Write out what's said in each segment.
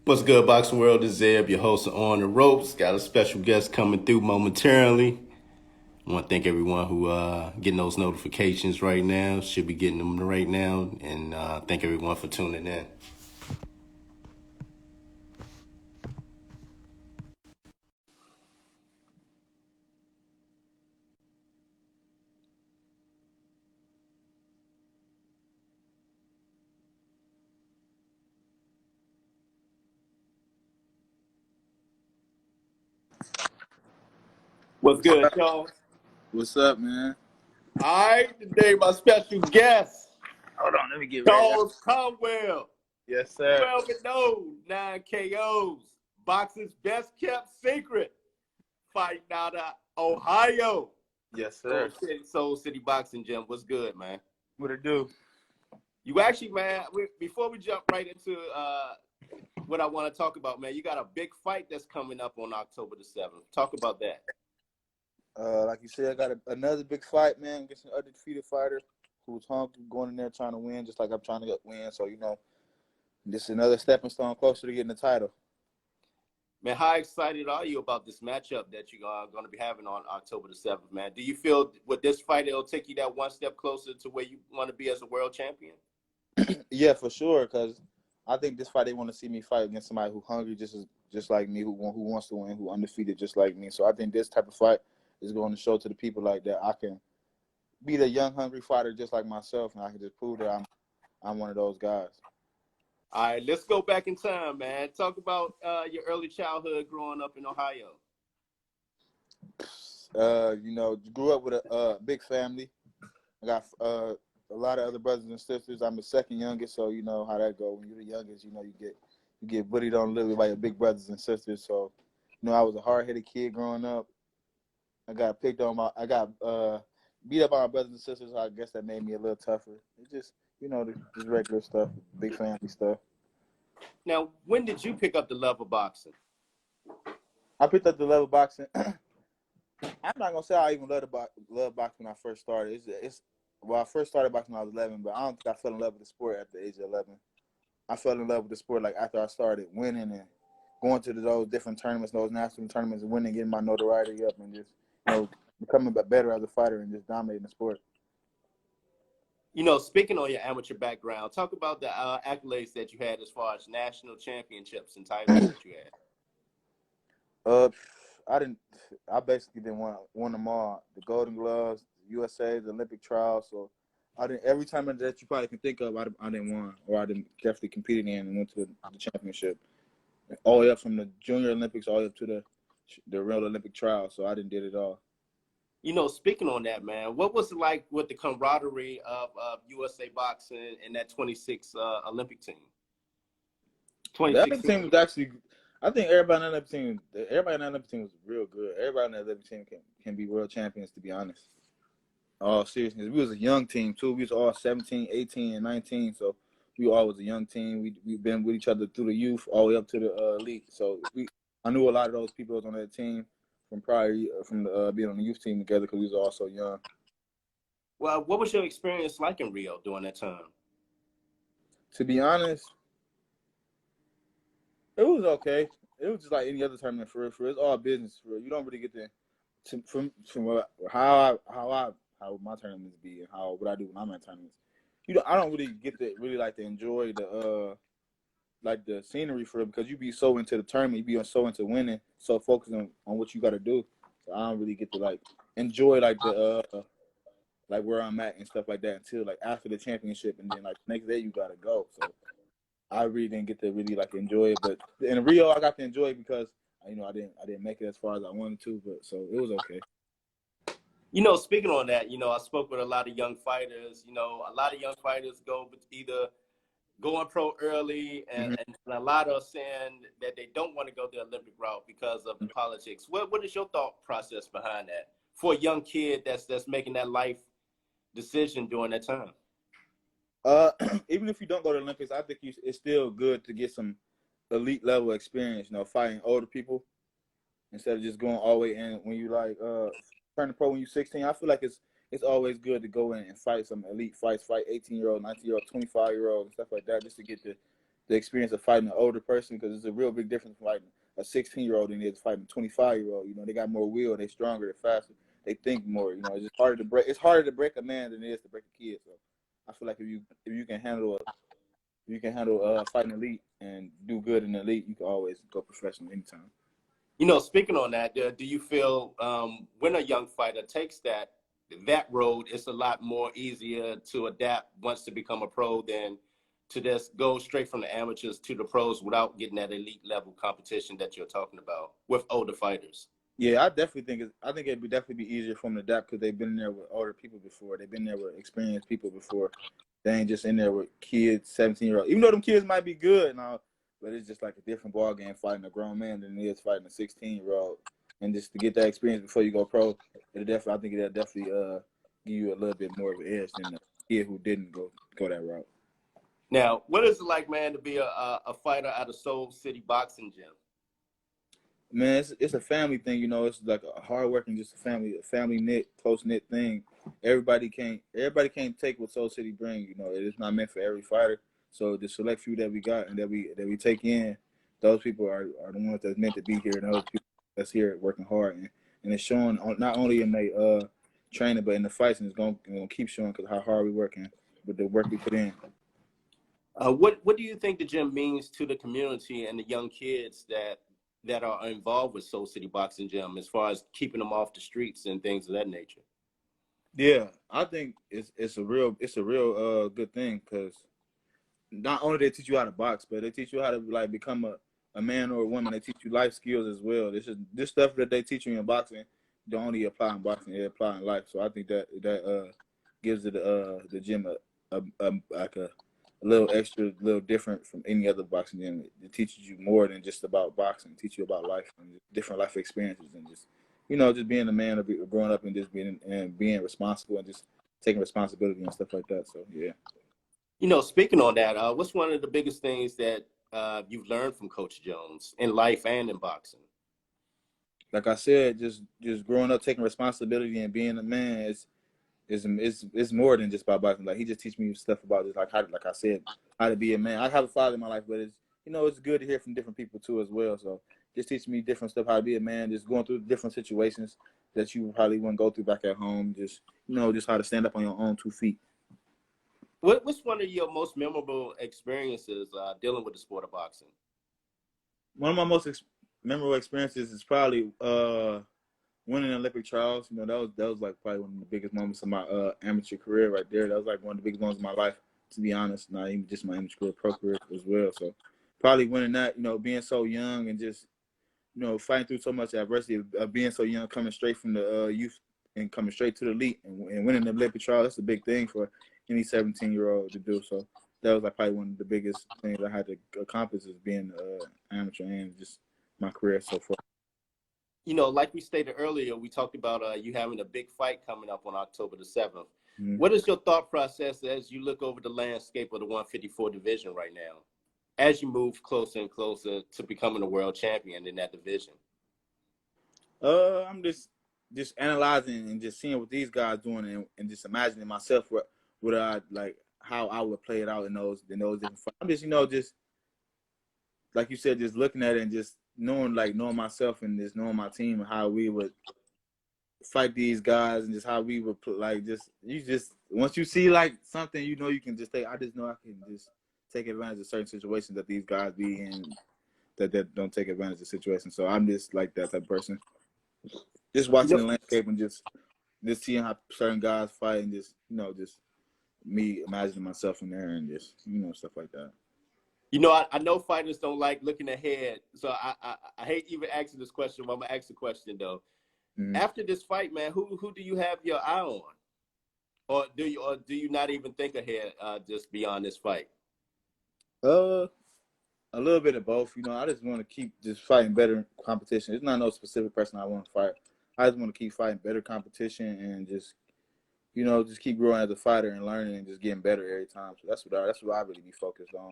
What's good, Boxing World? This is Zeb, your host of On the Ropes. Got a special guest coming through momentarily. I want to thank everyone who getting those notifications right now. Should be getting them right now, and thank everyone for tuning in. What's good, y'all? What's up, man? All right, today my special guest, Hold on, let me get ready. Charles Conwell. Yes, sir. 12-0, 9 KOs. Boxing's best kept secret. Fighting out of Ohio. Yes, sir. Soul City Boxing Gym. What's good, man? What it do? You actually, man, before we jump right into what I want to talk about, man, you got a big fight that's coming up on October the 7th. Talk about that. Like you said, I got another big fight, man, against an undefeated fighter who's hungry, going in there trying to win, just like I'm trying to win. So, this is another stepping stone closer to getting the title. Man, how excited are you about this matchup that you're going to be having on October the 7th, man? Do you feel with this fight, it'll take you that one step closer to where you want to be as a world champion? Yeah, for sure, because I think this fight, they want to see me fight against somebody who's hungry just like me, who wants to win, who undefeated just like me. So I think this type of fight is going to show to the people like that I can be the young, hungry fighter just like myself, and I can just prove that I'm one of those guys. All right, let's go back in time, man. Talk about your early childhood growing up in Ohio. Grew up with a big family. I got a lot of other brothers and sisters. I'm the second youngest, so you know how that goes. When you're the youngest, you get bullied on a little bit by your big brothers and sisters. So, I was a hard-headed kid growing up. I got picked on I got beat up by my brothers and sisters. So I guess that made me a little tougher. It's just, just regular stuff, big family stuff. Now, when did you pick up the love of boxing? I picked up the love of boxing. I'm not gonna say I even love boxing when I first started. I first started boxing when I was 11, but I don't think I fell in love with the sport at the age of 11. I fell in love with the sport like after I started winning and going to those different tournaments, those national tournaments, and winning, getting my notoriety up, and just becoming better as a fighter and just dominating the sport. Speaking on your amateur background, talk about the accolades that you had as far as national championships and titles that you had. I basically didn't won them all. The Golden Gloves, the USA, the Olympic trials. So I didn't. Every time that you probably can think of, I didn't win, or I didn't definitely competed in and went to the championship. All the way up from the Junior Olympics, all the way up to the real Olympic trials. So I didn't did it all. Speaking on that, man, what was it like with the camaraderie of USA Boxing and that 26 Olympic team? The Olympic team was actually, I think everybody in the Olympic team was real good. Everybody in the Olympic team can be world champions, to be honest. All seriousness, we was a young team too. We was all 17, 18, and 19, so we all was a young team. We've been with each other through the youth all the way up to the elite. So I knew a lot of those people that was on that team from being on the youth team together because we was all so young. Well, what was your experience like in Rio during that time? To be honest, it was okay. It was just like any other tournament for real. It's all business for real. You don't really get from how my tournaments be and what I do when I'm at tournaments. I don't really get to enjoy the scenery for it because you be so into the tournament, you be so into winning, so focused on what you got to do. So I don't really get to enjoy the where I'm at and stuff like that until after the championship, and then the next day you gotta go. So I really didn't get to really enjoy it, but in Rio I got to enjoy it because I didn't make it as far as I wanted to, but so it was okay. Speaking on that, I spoke with a lot of young fighters. A lot of young fighters go either going pro early, and a lot are saying that they don't want to go the Olympic route because of the politics. What is your thought process behind that for a young kid that's making that life decision during that time? Even if you don't go to the Olympics, I think it's still good to get some elite level experience, fighting older people instead of just going all the way in when you turn pro when you're 16. I feel like it's always good to go in and fight some elite fights, fight 18-year-old, 19-year-old, 25-year-old, and stuff like that, just to get the experience of fighting an older person, because it's a real big difference from fighting a 16-year-old than it is fighting a 25-year-old. You know, they got more will, they stronger, they're faster, they think more. You know, it's just harder to break. It's harder to break a man than it is to break a kid. So I feel like if you can handle fighting elite and do good in elite, you can always go professional anytime. You know, speaking on that, do you feel when a young fighter takes that road, it's a lot more easier to adapt once to become a pro than to just go straight from the amateurs to the pros without getting that elite level competition that you're talking about with older fighters? Yeah, I definitely think it'd definitely be easier for them to adapt because they've been there with older people before. They've been there with experienced people before. They ain't just in there with kids, 17-year-olds. Even though them kids might be good and all, but it's just like a different ball game fighting a grown man than it is fighting a 16-year-old. And just to get that experience before you go pro, I think it'll definitely give you a little bit more of an edge than the kid who didn't go that route. Now, what is it like, man, to be a fighter at a Soul City boxing gym? Man, it's a family thing, you know. It's like a hard working, just a family knit, close knit thing. Everybody can't take what Soul City bring. You know, it is not meant for every fighter. So the select few that we got and that we take in, those people are the ones that's meant to be here, and those people that's here working hard, and it's showing not only in the training but in the fights, and it's gonna keep showing because how hard we working with the work we put in. What do you think the gym means to the community and the young kids that are involved with Soul City Boxing Gym as far as keeping them off the streets and things of that nature? Yeah, I think it's a real good thing because not only they teach you how to box, but they teach you how to like become a man or a woman. They teach you life skills as well. This stuff that they teach you in boxing don't only apply in boxing; it apply in life. So I think that gives it the gym a little extra, little different from any other boxing gym. It teaches you more than just about boxing. It teaches you about life and different life experiences and just just being a man or growing up and just being responsible and just taking responsibility and stuff like that. So yeah. You know, speaking on that, what's one of the biggest things that you've learned from Coach Jones in life and in boxing? Like I said, just growing up, taking responsibility and being a man is more than just about boxing. Like he just teach me stuff about just like I said, how to be a man. I have a father in my life, but it's good to hear from different people too as well. So just teach me different stuff, how to be a man, just going through different situations that you probably wouldn't go through back at home. Just just how to stand up on your own 2 feet. What's one of your most memorable experiences dealing with the sport of boxing? One of my most memorable experiences is probably winning Olympic trials. That was like probably one of the biggest moments of my amateur career right there. That was like one of the biggest moments of my life, to be honest. Not even just my amateur career, pro career as well. So probably winning that, being so young and just fighting through so much adversity of being so young, coming straight from the youth and coming straight to the elite and winning the Olympic trial. That's a big thing for any 17-year-old to do. So that was like probably one of the biggest things I had to accomplish is being amateur and just my career so far. Like we stated earlier, we talked about you having a big fight coming up on October the 7th. Mm-hmm. What is your thought process as you look over the landscape of the 154 division right now, as you move closer and closer to becoming a world champion in that division? I'm just analyzing and just seeing what these guys doing and just imagining myself what I like how I would play it out in those different fights. I'm just like you said, just looking at it and just knowing myself and just knowing my team and how we would fight these guys and just how we would once you see like something you can just take. I just know I can just take advantage of certain situations that these guys be in that don't take advantage of situations. So I'm just like that type of person. Just watching the landscape and just seeing how certain guys fight and just me imagining myself in there and just stuff like that. I know fighters don't like looking ahead, so I hate even asking this question, but I'm gonna ask the question though. Mm-hmm. After this fight, man, who do you have your eye on, or do you not even think ahead just beyond this fight? A little bit of both. I just want to keep just fighting better competition. It's not no specific person I want to fight. I just want to keep fighting better competition and just just keep growing as a fighter and learning and just getting better every time. So that's what I really be focused on.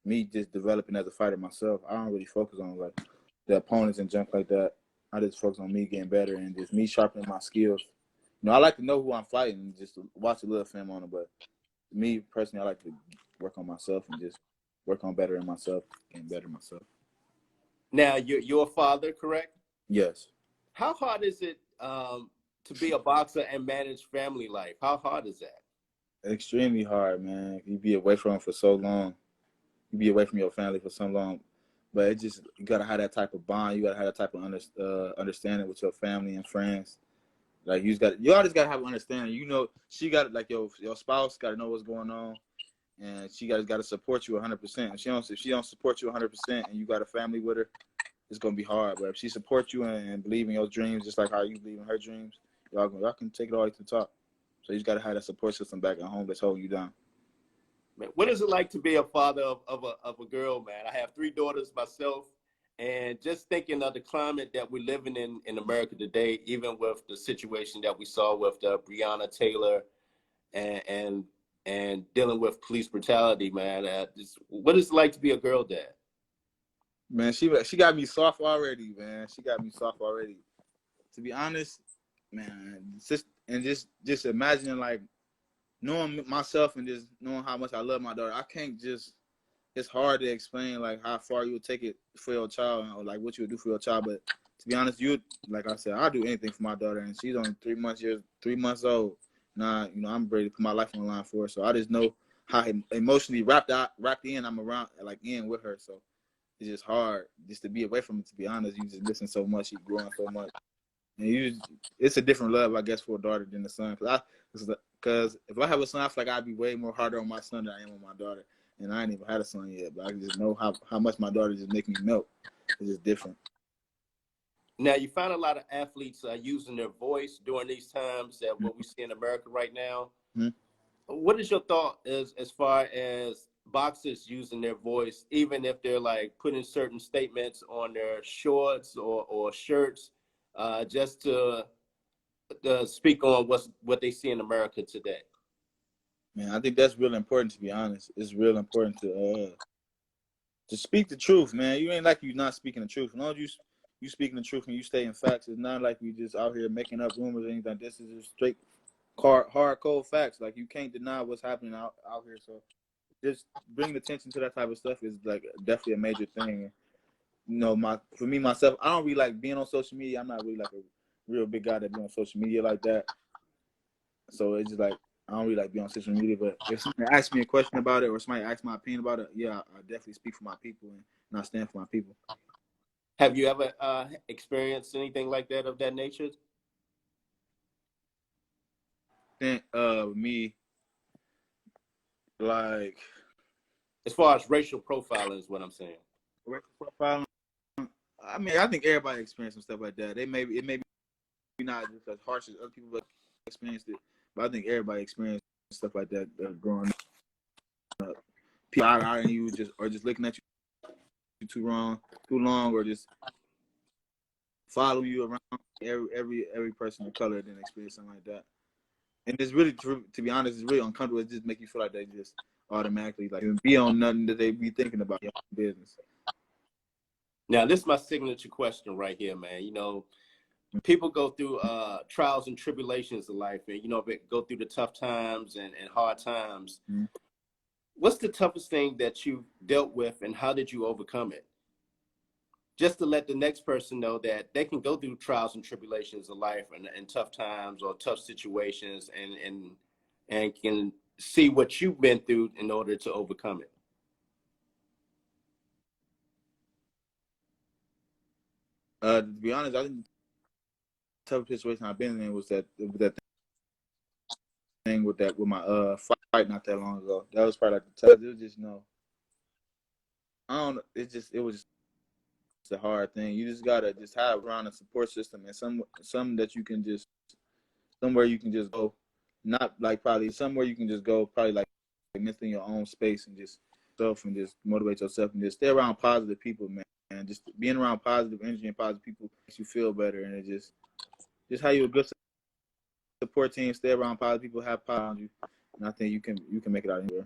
Me just developing as a fighter myself. I don't really focus on like the opponents and junk like that. I just focus on me getting better and just me sharpening my skills. I like to know who I'm fighting and just watch a little film on it. But me personally, I like to work on myself and just work on bettering myself, getting better myself. Now, you're a father, correct? Yes. How hard is it to be a boxer and manage family life? How hard is that? Extremely hard, man. You be away from them for so long. You be away from your family for so long. But it just, you gotta have that type of bond. You gotta have that type of understanding with your family and friends. Like you always gotta have understanding. You know, she got like your spouse gotta know what's going on, and she gotta support you 100%. If she don't support you 100%, and you got a family with her, it's gonna be hard. But if she supports you and believe in your dreams, just like how you believe in her dreams, y'all can take it all the way to the top. So you just gotta have that support system back at home that's holding you down. Man, what is it like to be a father of a girl, man? I have 3 daughters myself, and just thinking of the climate that we're living in America today, even with the situation that we saw with Breonna Taylor and and, and dealing with police brutality, man. What is it like to be a girl dad? Man, she got me soft already, man. She got me soft already. To be honest, man, just imagining like knowing myself and just knowing how much I love my daughter. I can't just. It's hard to explain like how far you would take it for your child or like what you would do for your child. But to be honest, like I said, I'll do anything for my daughter, and she's only 3 months old. Now, I'm ready to put my life on the line for her. So I just know how emotionally wrapped in I'm around, like in with her. So it's just hard just to be away from it. To be honest, you just listen so much, you growing so much, and it's a different love, I guess, for a daughter than the son. Because if I have a son, I feel like I'd be way more harder on my son than I am on my daughter. And I ain't even had a son yet, but I just know how much my daughter just make me melt. It's just different. Now, you find a lot of athletes using their voice during these times that what we see in America right now. Mm-hmm. What is your thought as far as boxers using their voice, even if they're like putting certain statements on their shorts or shirts, just to speak on what they see in America today? Man, I think that's real important, to be honest. It's real important to speak the truth, man. You ain't like you not speaking the truth. As long as you speaking the truth and you stating facts, it's not like we just out here making up rumors or anything. This is just straight hard cold facts. Like you can't deny what's happening out here. So just bringing attention to that type of stuff is like definitely a major thing. For me myself, I don't really like being on social media. I'm not really like a real big guy that be on social media like that. So it's just like I don't really like being on social media. But if somebody asks me a question about it or somebody asks my opinion about it, yeah, I definitely speak for my people and I stand for my people. Have you ever experienced anything like that of that nature? Then me, like, as far as racial profiling is what I'm saying. Racial profiling. I mean, I think everybody experienced some stuff like that. It may be not just as harsh as other people experienced it, but I think everybody experienced stuff like that growing up. People eyeing you just looking at you too long, or just follow you around. Every person of color didn't experience something like that, and it's really, to be honest, it's really uncomfortable. It just make you feel like they just automatically like be on nothing that they be thinking about your business. Now, this is my signature question right here, man. People go through trials and tribulations in life, and go through the tough times and hard times. Mm-hmm. What's the toughest thing that you dealt with, and how did you overcome it? Just to let the next person know that they can go through trials and tribulations of life and tough times or tough situations, and can see what you've been through in order to overcome it. To be honest, I think the toughest situation I've been in was that thing with my fight not that long ago. That was probably like the toughest. It was just I don't know. It was just a hard thing. You just gotta just have around a support system and some that you can just somewhere you can just go, not like probably somewhere you can just go probably like mentally in your own space and just motivate yourself and just stay around positive people, man. And just being around positive energy and positive people makes you feel better, and it just how you a good support team, stay around positive people, have power around you, and I think you can make it out anywhere.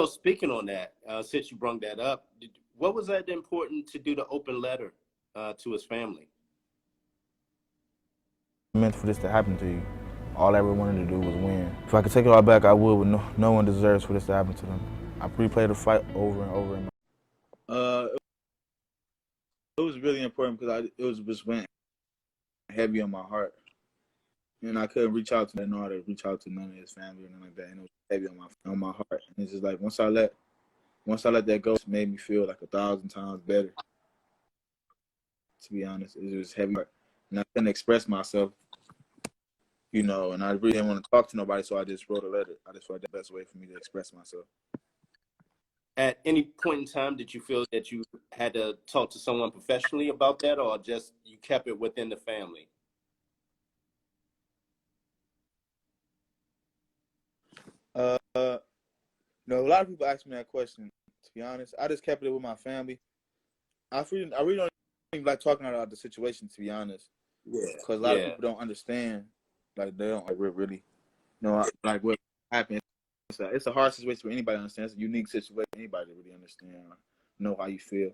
Speaking on that, since you brought that up, what was that important to do the open letter to his family? Meant for this to happen to you. All I ever wanted to do was win. If I could take it all back, I would, but no one deserves for this to happen to them. I replayed the fight over and over in It was really important because it was just went heavy on my heart, and I couldn't reach out to him, nor to reach out to none of his family or nothing like that, and it was heavy on my heart. And it's just like once I let that go, it made me feel like 1,000 times better. To be honest, it was heavy, and I couldn't express myself, and I really didn't want to talk to nobody, so I just wrote a letter. I just felt the best way for me to express myself. At any point in time, did you feel that you had to talk to someone professionally about that, or just you kept it within the family? A lot of people ask me that question. To be honest, I just kept it with my family. I really don't even like talking about the situation. To be honest, because a lot of people don't understand. Like they don't really know like what happened. It's a hard situation for anybody to understand. It's a unique situation. Anybody to really understand, know how you feel.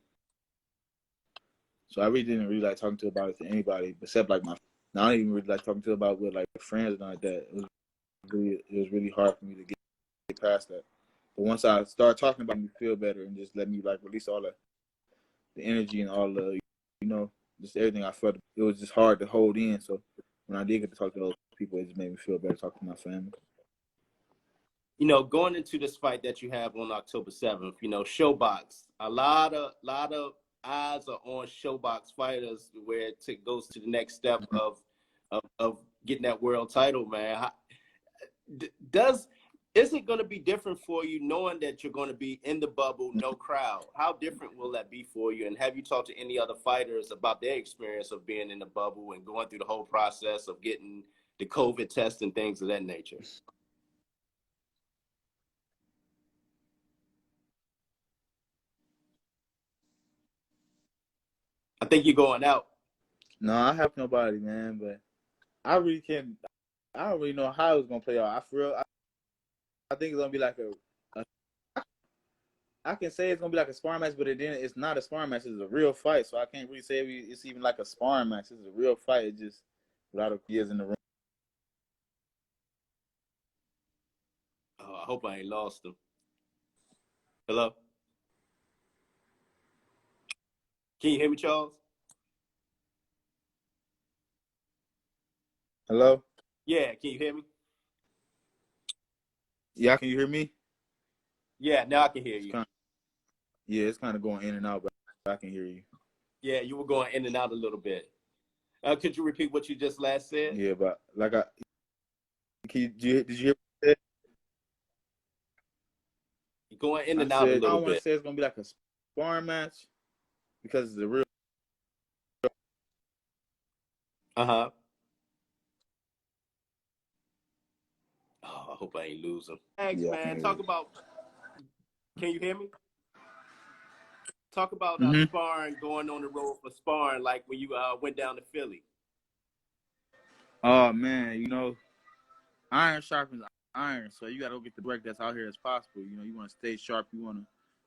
So I really didn't really like talking about it to anybody except like my. Now I don't even really like talking to about with like friends and like that. It was really hard for me to get past that. But once I started talking about it, me feel better and just let me like release all the energy and all the just everything I felt. It was just hard to hold in. So when I did get to talk to those people, it just made me feel better talking to my family. Going into this fight that you have on October 7th, ShowBox, a lot of eyes are on ShowBox fighters where it goes to the next step of getting that world title, man. Is it going to be different for you knowing that you're going to be in the bubble, no crowd? How different will that be for you? And have you talked to any other fighters about their experience of being in the bubble and going through the whole process of getting the COVID test and things of that nature? I think you're going out. No, I have nobody, man, but I really can't. I don't really know how it's gonna play out. I think it's gonna be like I can say it's gonna be like a sparring match, but it's not a sparring match. It's a real fight, so I can't really say it's even like a sparring match. It's a real fight. It's just a lot of years in the ring. Oh, I hope I ain't lost him. Hello? Can you hear me, Charles? Hello? Yeah, can you hear me? Yeah, can you hear me? Yeah, now I can hear you. It's kind of going in and out, but I can hear you. Yeah, you were going in and out a little bit. Could you repeat what you just last said? Yeah, but like did you hear me? You're going in and out a little bit. I don't want to say it's gonna be like a sparring match because it's a real. Uh-huh. Oh, I hope I ain't losing. Thanks, Yeah, man. Talk about. Can you hear me? Talk about Mm-hmm. sparring, going on the road for sparring, like when you went down to Philly. Oh man, iron sharpens iron, so you gotta go get the work that's out here as possible. You want to stay sharp. You want to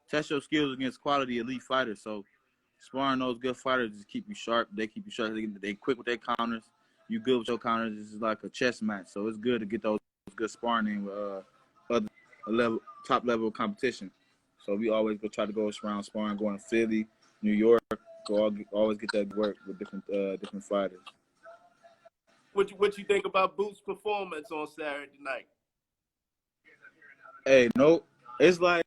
test your skills against quality elite fighters. So sparring those good fighters just keep you sharp. They keep you sharp. They quick with their counters. You good with your counters. This is like a chess match. So it's good to get those good sparring in with top level competition. So we always try to go around sparring, going to Philly, New York. Always get that work with different fighters. What you think about Boots' performance on Saturday night? Hey, no, it's like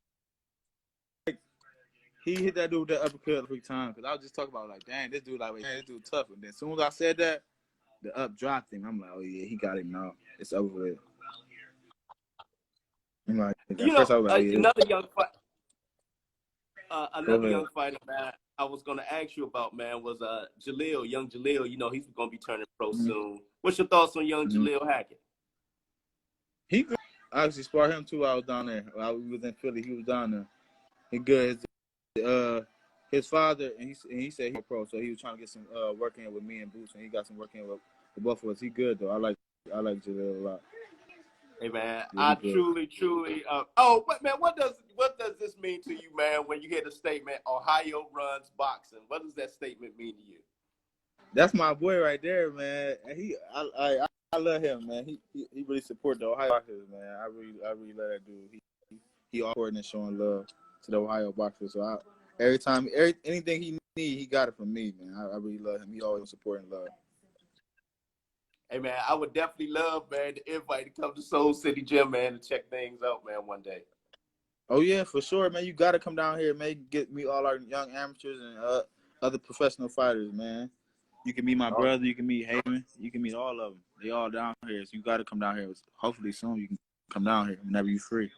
he hit that dude with that uppercut every time. Cause I was just talking about like, dang, this dude this dude tough. And then as soon as I said that, the up dropped him. I'm like, oh yeah, he got him now. It's over with. I'm like, at first I was like, yeah, another young fighter, man. I was gonna ask you about, man, was young Jaleel. He's gonna be turning pro soon. What's your thoughts on young Jaleel Hackett? He good. I actually sparred him too. I was down there. While we was in Philly, he was down there. He good. His father, and he said he's a pro, so he was trying to get some work in with me and Boots, and he got some work in with both of us. He good though. I like Jaleel a lot. Hey man, Yeah, I truly. But man, what does this mean to you, man? When you hear the statement, Ohio runs boxing, what does that statement mean to you? That's my boy right there, man. And I love him, man. He really support the Ohio boxers, man. I really love that dude. he always and showing love to the Ohio boxers. So anything he need, he got it from me, man. I really love him. He always supporting love. Hey, man, I would definitely love, man, the invite to come to Soul City Gym, man, to check things out, man, one day. Oh yeah, for sure, man. You got to come down here, man. Get meet all our young amateurs and other professional fighters, man. You can meet my brother. You can meet Heyman. You can meet all of them. They all down here. So you got to come down here. Hopefully soon you can come down here whenever you're free.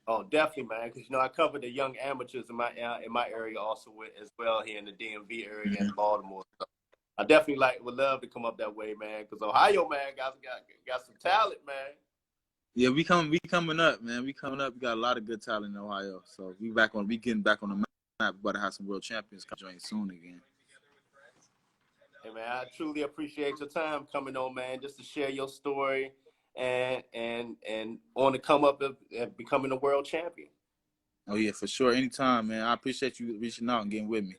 Oh, definitely, man. Because I cover the young amateurs in my area also as well here in the DMV area in Baltimore. So I definitely would love to come up that way, man. Because Ohio, man, got some talent, man. Yeah, we coming up, man. We coming up. We got a lot of good talent in Ohio. So we getting back on the map. We about to have some world champions come join soon again. Hey, man, I truly appreciate your time coming on, man, just to share your story and on to come up and becoming a world champion. Oh yeah, for sure. Anytime, man. I appreciate you reaching out and getting with me.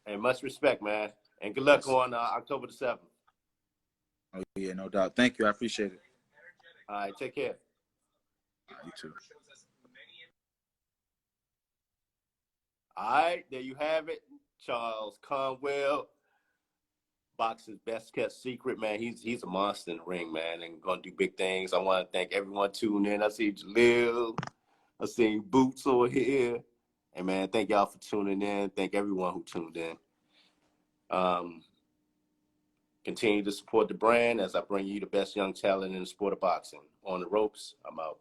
And much respect, man. And good luck on October the 7th. Oh yeah, no doubt. Thank you. I appreciate it. All right, take care. All right, you too. All right, there you have it. Charles Conwell, boxing's best kept secret, man. He's a monster in the ring, man, and gonna do big things. I want to thank everyone tuning in. I see Jalil, I see Boots over here, and man, thank y'all for tuning in. Thank everyone who tuned in. Continue to support the brand as I bring you the best young talent in the sport of boxing. On the ropes, I'm out.